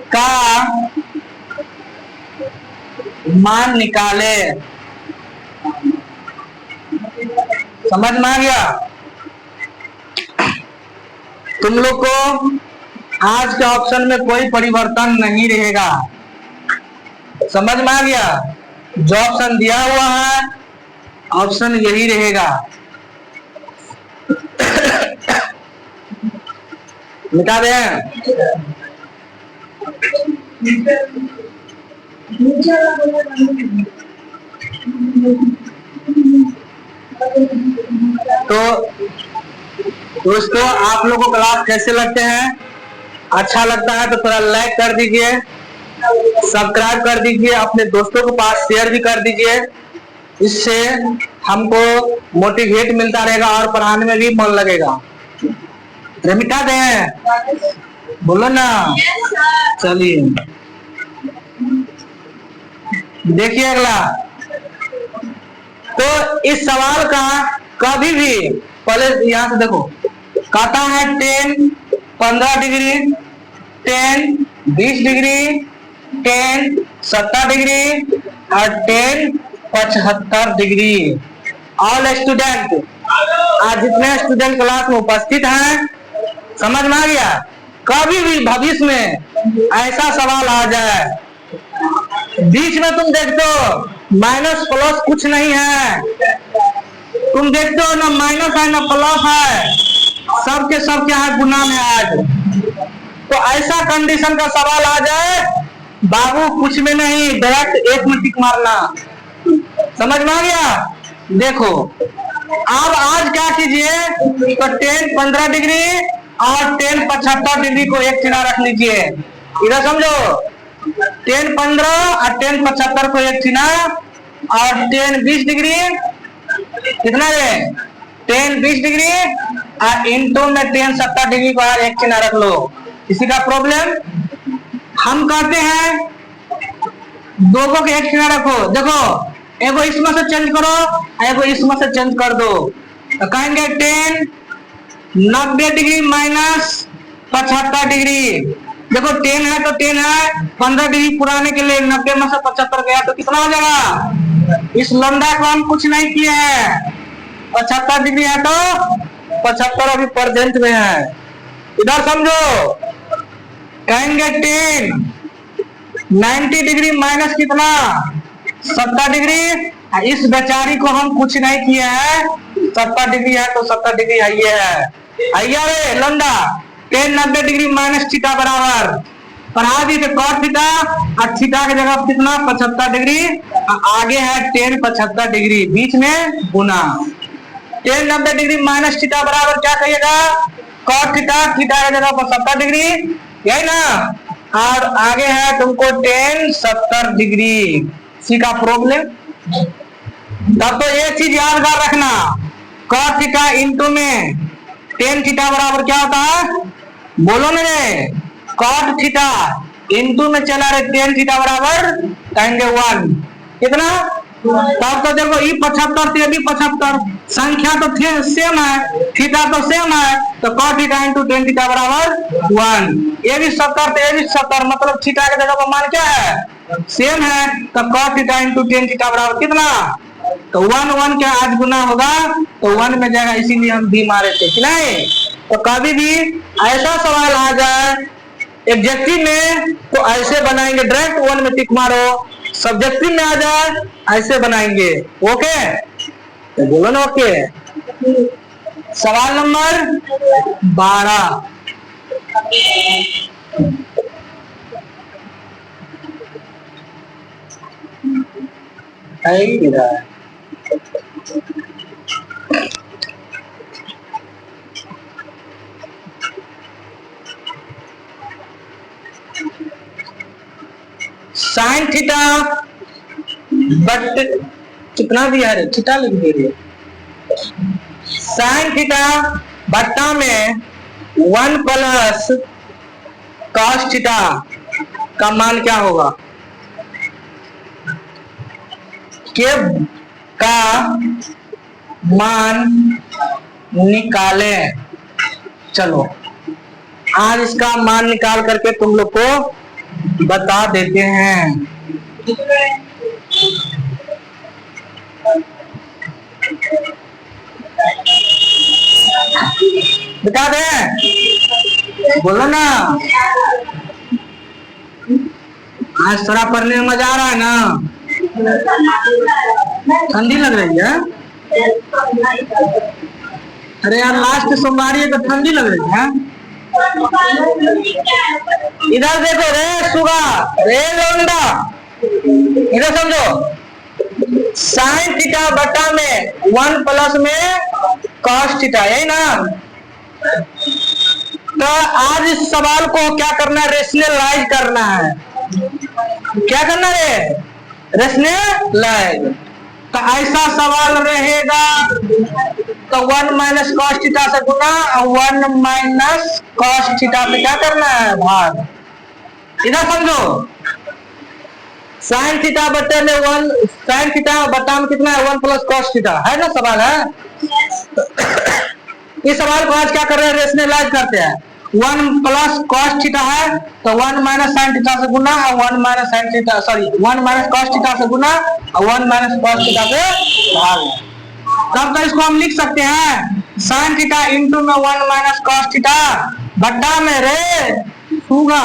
का मान निकाले। समझ में आ गया तुम लोग को। आज के ऑप्शन में कोई परिवर्तन नहीं रहेगा, समझ में आ गया। जो ऑप्शन दिया हुआ है ऑप्शन यही रहेगा। मिटा दें, तो दोस्तों आप लोगों को क्लास कैसे लगते हैं, अच्छा लगता है तो थोड़ा लाइक कर दीजिए, सब्सक्राइब कर दीजिए, अपने दोस्तों के पास शेयर भी कर दीजिए। इससे हमको मोटिवेट मिलता रहेगा और पढ़ाने में भी मन लगेगा। मिटा दें, बोलो ना। चलिए देखिए अगला। तो इस सवाल का कभी भी पहले यहां से देखो, कहता है 10 15 डिग्री, 10 20 डिग्री, 10 70 डिग्री और 10 75 डिग्री। ऑल स्टूडेंट, आज जितने स्टूडेंट क्लास में उपस्थित हैं, समझ में आ गया। कभी भी भविष्य में ऐसा सवाल आ जाए, बीच में तुम देखते हो माइनस प्लस कुछ नहीं है, तुम देखते हो ना माइनस है ना प्लस है, सबके सब क्या है, गुना में आज। तो ऐसा कंडीशन का सवाल आ जाए, बाबू कुछ में नहीं, डायरेक्ट एक में टिक मारना। समझ में आ गया। देखो अब आज क्या कीजिए, तो 10 15 डिग्री और 10 75 डिग्री को एक चिन्ह रख लीजिए। इधर समझो, 10 15 और 10 75 को एक चिन्ह, और 10 20 डिग्री कितना है, 10 20 डिग्री और इंटू में 10 70 डिग्री को एक चिन्ह रख लो। किसी का प्रॉब्लम, हम कहते हैं दो को एक चिन्ह रखो। देखो एगो इसमें से चेंज करो, एगो इसमें से चेंज कर दो, तो कहेंगे 10 90 डिग्री माइनस 75 डिग्री। देखो 10 है तो 10 है, 15 डिग्री पुराने के लिए 90 में से 75 गया तो कितना हो जाएगा। इस लंबा को हम कुछ नहीं किए हैं, 75 डिग्री है तो 75 अभी प्रेजेंट में है। इधर समझो, कहेंगे 10, 90 डिग्री माइनस कितना 70 डिग्री। इस बेचारी को हम कुछ नहीं किए हैं, 70 डिग्री है तो 70 डिग्री है, ये है आइया रे लंडा। 10 90 डिग्री माइनस थीटा बराबर पढ़ा दी थे कॉट थीटा, और थीटा की जगह कितना 75 डिग्री, आगे है 10 75 डिग्री, बीच में गुना। 10 90 डिग्री माइनस थीटा बराबर क्या कहिएगा कॉट थीटा, थीटा की जगह पर 70 डिग्री, यही ना। और आगे है तुमको 10 70 डिग्री, सी का प्रॉब्लम। तब तो ये चीज यादगार रखना, कॉट थीटा इंटू में 10 थीटा बराबर क्या होता है, बोलो ना रे, कॉट थीटा इंटू में चला रहे 10 थीटा बराबर कहेंगे 1, कितना। तब तो देखो ये 75 ये भी 75, संख्या तो सेम है, थीटा तो सेम है, तो कॉट थीटा इंटू 10 थीटा बराबर 1। ये भी 70 तो ये भी 70, मतलब थीटा के जगह पर मान क्या है सेम है, तो cos थीटा इंटू 10 थीटा बराबर कितना, तो 1 1 क्या आज गुना होगा तो 1 में जाएगा, इसीलिए हम भी मारे थे कि नहीं। तो कभी भी ऐसा सवाल आ जाए एग्जेक्टिव में तो ऐसे बनाएंगे, डायरेक्ट 1 में टिक मारो, सब्जेक्टिव में आ जाए ऐसे बनाएंगे। ओके तो बोलो ना ओके। सवाल नंबर 12, साइन थीटा बट कितना दिया है, थीटा लिख दे रही है, साइन थीटा बट्टा में 1 प्लस कॉस थीटा का मान क्या होगा, के का मान निकाले। चलो आज इसका मान निकाल करके तुम लोग को बता देते हैं। बता दें, बोलो ना, आज थोड़ा पढ़ने में मजा आ रहा है ना, ठंडी लग रही है। अरे यार लास्ट सोमवारी है तो ठंडी लग रही है। इधर देखो रे सुगा रे लोंडा, इधर समझो, साइन थीटा बटा में 1 प्लस में कॉस थीटा, यही ना। तो आज इस सवाल को क्या करना है, रेशनलाइज करना है। क्या करना है, रेशनलाइज। तो ऐसा सवाल रहेगा तो 1 माइनस कॉस थीटा से गुना, 1 माइनस कॉस थीटा से क्या करना है भाग। इधर समझो, साइन थीटा बटे में 1, साइन थीटा बटा में कितना है 1 प्लस कॉस थीटा, है ना सवाल है। इस सवाल को आज क्या कर रहे हैं, रेशनलाइज करते हैं। 1 प्लस कॉस थीटा है तो 1 माइनस साइन थीटा से गुना, और 1 minus sine theta, sorry 1 minus cos theta से गुना और 1 माइनस कॉस थीटा से भाग। तब तो इसको हम लिख सकते हैं साइन थीटा इंटू में 1 माइनस कॉस थीटा बट्टा में रे होगा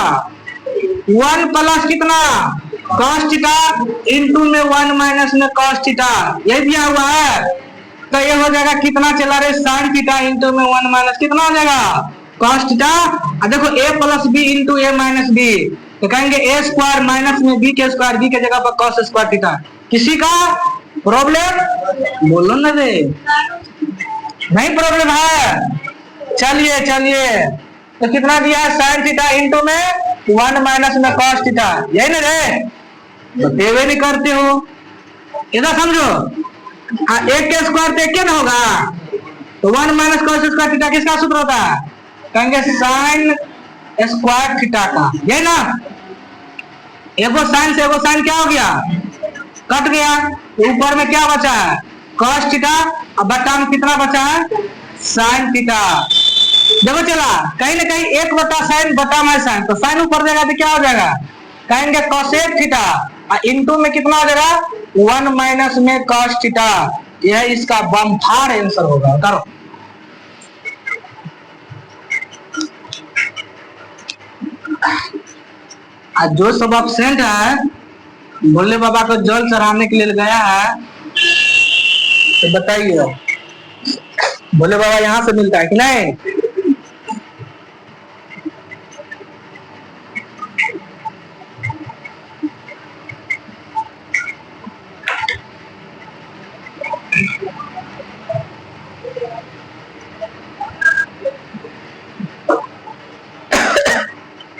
1 प्लस कितना कॉस थीटा इंटू में 1 माइनस में कॉस थीटा, ये दिया हुआ है। तो ये हो जाएगा कितना चला रहे, साइन थीटा इंटू में 1 माइनस कितना हो जाएगा कॉस थीटा। देखो a plus B into A minus B, तो कहेंगे ए स्क्वायर माइनस में बी के स्क्वायर, बी के जगह पर कॉस स्क्वायर थीटा। किसी का प्रॉब्लम बोलो ना रे, नहीं प्रॉब्लम है। चलिए चलिए, तो कितना दिया है साइन थीटा इंटू में 1 माइनस में कॉस थीटा, यही ना रे, तो देवे नहीं करते हो। इधर समझो, एक के स्क्वायर तो एक ना होगा, तो 1 माइनस कॉस स्क्वायर थीटा किसका सूत्र होता है, कहेंगे साइन स्क्वायर थीटा का, यही ना। एगो साइन से एगो साइन क्या हो गया, कट गया, ऊपर में क्या बचा है कॉस थीटा, और बटा में कितना बचा है साइन थीटा। देखो चला कहीं ना कहीं 1 बटा साइन बटा में साइन, तो साइन ऊपर जाएगा तो क्या हो जाएगा, कहेंगे कोसेक थीटा, और इंटू में कितना हो जाएगा 1 माइनस में कॉस थीटा। यह इसका बम्फार आंसर होगा। करो। आज जो सब एब्सेंट है, भोले बाबा को जल चढ़ाने के लिए गया है, तो बताइए भोले बाबा यहाँ से मिलता है कि नहीं?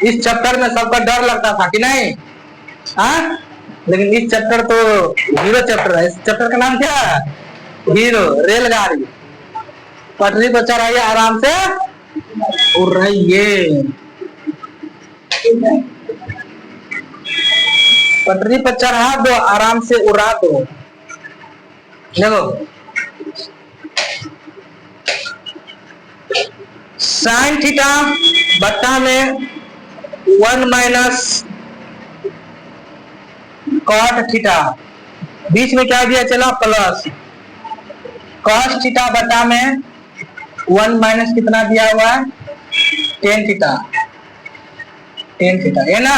इस चैप्टर में सबका डर लगता था कि नहीं? हाँ, लेकिन इस चैप्टर तो हीरो चैप्टर है। इस चैप्टर का नाम क्या है? हीरो। रेलगाड़ी पटरी पर चढ़ाइए, आराम से उड़ रहिए। पटरी पर चढ़ा दो, आराम से उड़ा दो। देखो, साइन थीटा बट्टा में 1 माइनस कॉट थीटा, बीच में क्या दिया चला? प्लस कॉस थीटा बटा में 1 माइनस कितना दिया हुआ है? Tan theta. टेन थीटा है ना?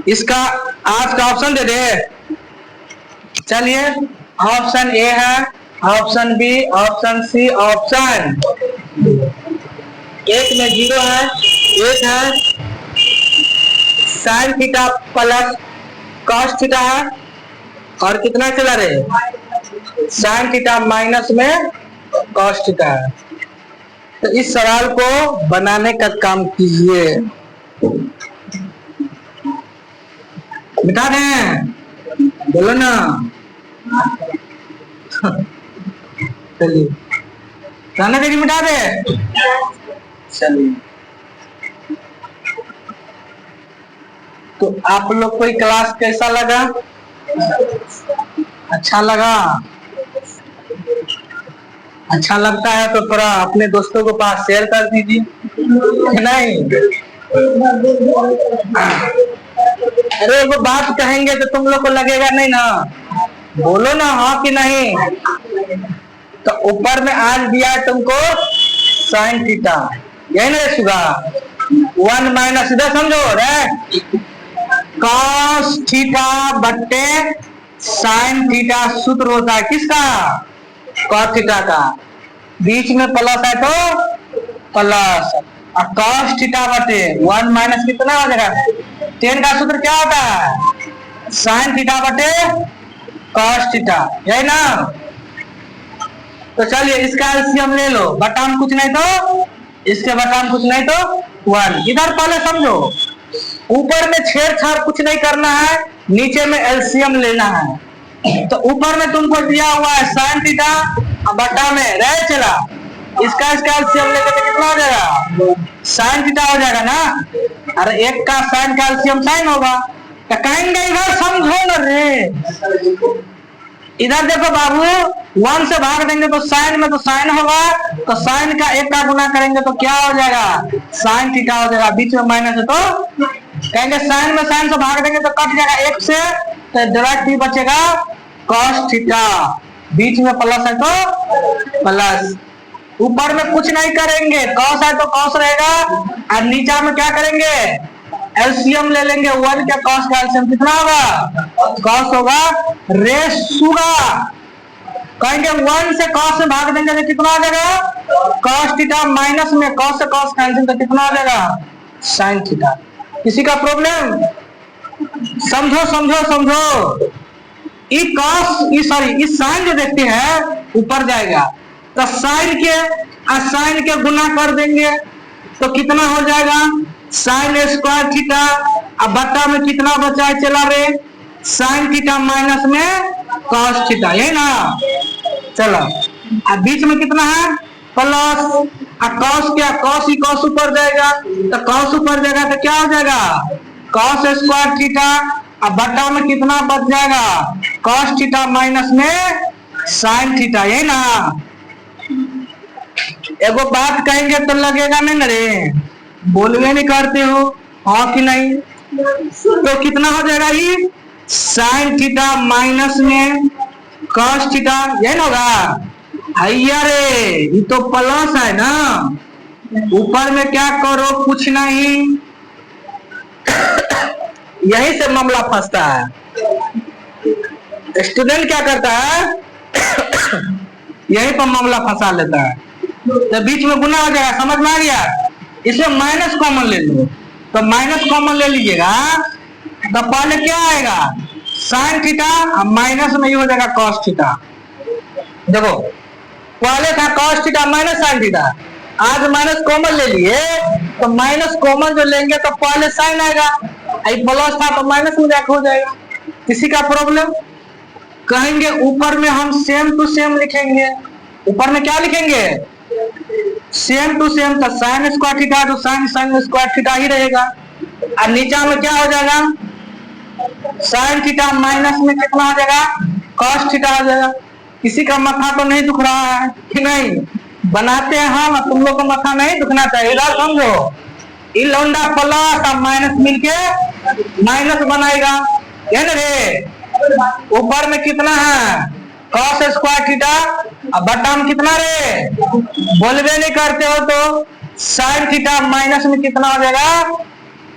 इसका आज का ऑप्शन दे दे। चलिए, ऑप्शन ए है, option B, option C, option एक में 0 है, एक है sine theta plus cos theta है, और कितना चला रहे? साइन थीटा माइनस में कॉस थीटा है। तो इस सवाल को बनाने का काम कीजिए। मिटा दें? बोलो ना। चलिए, रहने देगी, मिटा दे। चलिए, तो आप लोग को क्लास कैसा लगा? अच्छा लगा? अच्छा लगता है तो थोड़ा अपने दोस्तों को पास शेयर कर दीजिए, नहीं? अरे वो बात कहेंगे तो तुम लोग को लगेगा नहीं ना? बोलो ना हाँ कि नहीं। तो ऊपर में आज दिया है तुमको साइन थीटा, यही ना सुगा? 1 माइनस, इधर समझो रे, कॉस थीटा बट्टे साइन थीटा सूत्र होता है किसका? कॉस थीटा का। बीच में प्लस है तो प्लस, और कॉस थीटा बटे 1 माइनस कितना हो जाएगा? 10 का सूत्र क्या होता है? साइन थीटा बटे कॉस थीटा, यही ना? तो चलिए, इसका एलसीएम ले लो। बटा में कुछ नहीं तो इसके बटा में कुछ नहीं तो 1। इधर पहले समझो, ऊपर में छेड़छाड़ कुछ नहीं करना है, नीचे में एलसीएम लेना है। तो ऊपर में तुमको दिया हुआ है साइन थीटा, बटा में रह चला, इसका एलसीएम लेके तो कितना हो जाएगा? साइन थीटा हो जाएगा ना? अरे एक का साइन का एलसीएम साइन होगा। तो कहेंगे इधर समझो ना रे, इधर देखो बाबू, 1 से भाग देंगे तो साइन में तो साइन होगा, तो साइन का 1 का गुना करेंगे तो क्या हो जाएगा? साइन थीटा हो जाएगा। बीच में माइनस है तो कहेंगे साइन में साइन से भाग देंगे तो कट जाएगा 1 से, तो डायरेक्ट ही बचेगा कॉस थीटा। बीच में प्लस है तो प्लस, ऊपर में कुछ नहीं करेंगे, कॉस है तो कॉस रहेगा, और नीचे में क्या करेंगे? एलसीएम ले लेंगे। 1 का कॉस का एलसीएम कितना होगा? कॉस होगा रेशुगा। कहेंगे 1 से कॉस में भाग देंगे तो कितना आ जाएगा? कॉस थीटा, माइनस में कॉस से कॉस का एलसीएम तो कितना आ जाएगा? Sine theta. किसी का प्रॉब्लम? समझो समझो समझो। इस साइन जो देखते हैं ऊपर जाएगा, तो साइन के गुना कर देंगे तो कितना हो जाएगा? साइन स्क्वायर थीटा, अब बट्टा में कितना बचा है चला रे? साइन थीटा माइनस में कॉस थीटा, यही ना? चलो, अब बीच में कितना है? प्लस, अब कॉस क्या? कॉस ही कॉस ऊपर जाएगा, तो कॉस ऊपर जाएगा तो क्या हो जाएगा? कॉस स्क्वायर थीटा, अब बट्टा में कितना बच जाएगा? कॉस थीटा माइनस में साइन थीटा, यही ना? एगो बात कहेंगे तो लगेगा नहीं ना रे? बोलवे नहीं करते हो हाँ कि नहीं? तो कितना हो जाएगा? ये साइन थीटा माइनस में cos थीटा, यही ना होगा। भैया रे ये तो प्लस है ना, ऊपर में क्या करो कुछ नहीं, यही से मामला फंसता है। स्टूडेंट क्या करता है यही पर मामला फंसा लेता है। तो बीच में गुना हो जाएगा, समझ में आ गया। इसमें माइनस कॉमन ले लो, तो माइनस कॉमन ले लीजिएगा तो पहले क्या आएगा साइन थीटा, माइनस में ये हो जाएगा कॉस थीटा। देखो पहले था cos theta minus sine theta, आज माइनस कॉमन ले लिए तो माइनस कॉमन जो लेंगे तो पहले साइन आएगा, प्लस था तो माइनस में जाकर हो जाएगा। किसी का प्रॉब्लम कहेंगे ऊपर में हम सेम टू सेम लिखेंगे, ऊपर में क्या लिखेंगे सेम टू सेम, तो साइन स्क्वायर थीटा तो साइन साइन स्क्वायर थीटा ही रहेगा। और नीचा में क्या हो जाएगा साइन थीटा माइनस में कितना हो जाएगा कॉस थीटा हो जाएगा। किसी का माथा तो नहीं दुख रहा है कि नहीं, बनाते हैं हम, तुम लोग को माथा नहीं दुखना चाहिए। इधर समझो, इ लौंडा प्लस और माइनस मिलके माइनस बनाएगा, है ना रे। ऊपर में कितना है कॉस स्क्वायर थीटा, अब बट्टा में कितना रे, बोलबे नहीं करते हो तो साइन थीटा माइनस में कितना हो जाएगा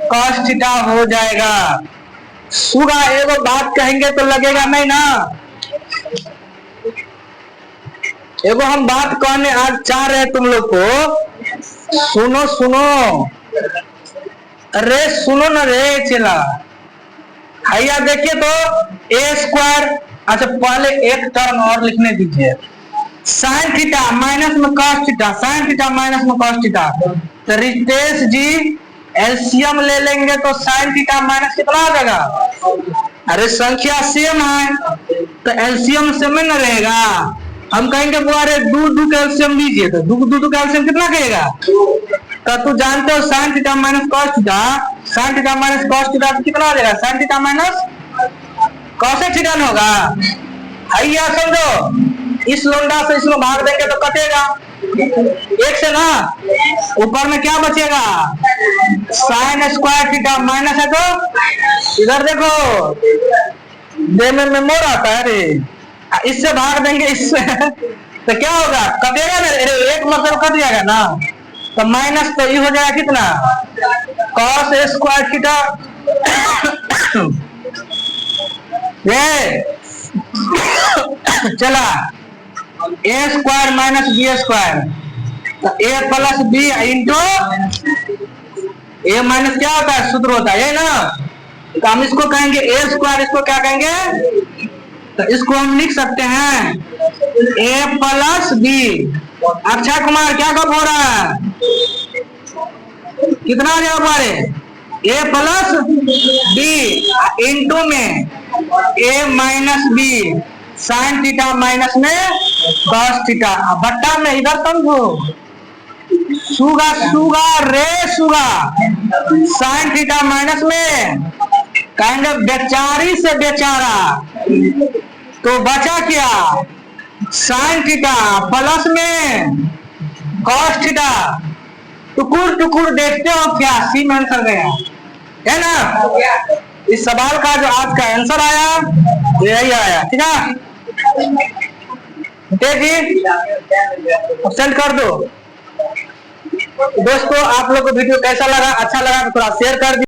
कॉस थीटा हो जाएगा। सुगा एगो बात कहेंगे तो लगेगा नहीं ना, एगो हम बात कहने आज चाह रहे तुम लोग को, सुनो सुनो, अरे सुनो ना रे चला। भैया देखिए तो ए स्क्वायर, अच्छा पहले एक टर्म और लिखने दीजिए, साइन थीटा माइनस में cos theta, sign theta minus में कॉस थीटा, तो रितेश जी एलसीएम ले लेंगे तो साइन थीटा माइनस कितना हो जाएगा, अरे संख्या सेम है तो एलसीएम सेम न रहेगा। हम कहेंगे बुआरे दू दू का एलसीएम लीजिए, तो दू का एलसीएम कितना कहेगा, तो तू जानते हो sign theta minus cos theta, sign theta minus cos theta कितना हो जाएगा sign theta minus cos theta न होगा। भैया समझो, इस लोंडा से इसमें भाग देंगे तो कटेगा एक से ना, ऊपर में क्या बचेगा साइन स्क्वायर थीटा माइनस है तो इधर देखो दे में मोर आता है रे, इससे भाग देंगे इससे तो क्या होगा कटेगा ना, एक मतलब कट जाएगा ना, तो माइनस तो ये हो जाएगा कितना कॉस स्क्वायर थीटा, ये चला ए स्क्वायर माइनस बी स्क्वायर, तो ए plus B into A minus क्या होता है सूत्र होता है ये ना, तो हम इसको कहेंगे ए स्क्वायर, इसको क्या कहेंगे, तो इसको हम लिख सकते हैं ए प्लस बी। अक्षय कुमार क्या कब हो रहा है, कितना आ जाएगा हमारे ए प्लस बी इंटू में A minus B sine theta minus में कॉस थीटा, बट्टा में इधर समझो सुगा सुगा रे सुगा, साइन थीटा माइनस में कहेंगे बेचारी से बेचारा, तो बचा क्या साइन थीटा प्लस में कॉस थीटा, टुकुर टुकुर देखते हो क्या, सी में आंसर गया है ना। इस सवाल का जो आज का आंसर आया यही आया, ठीक है देखिए सेंड कर दो। दोस्तों आप लोग को वीडियो कैसा लगा, अच्छा लगा तो थोड़ा शेयर कर दीजिए।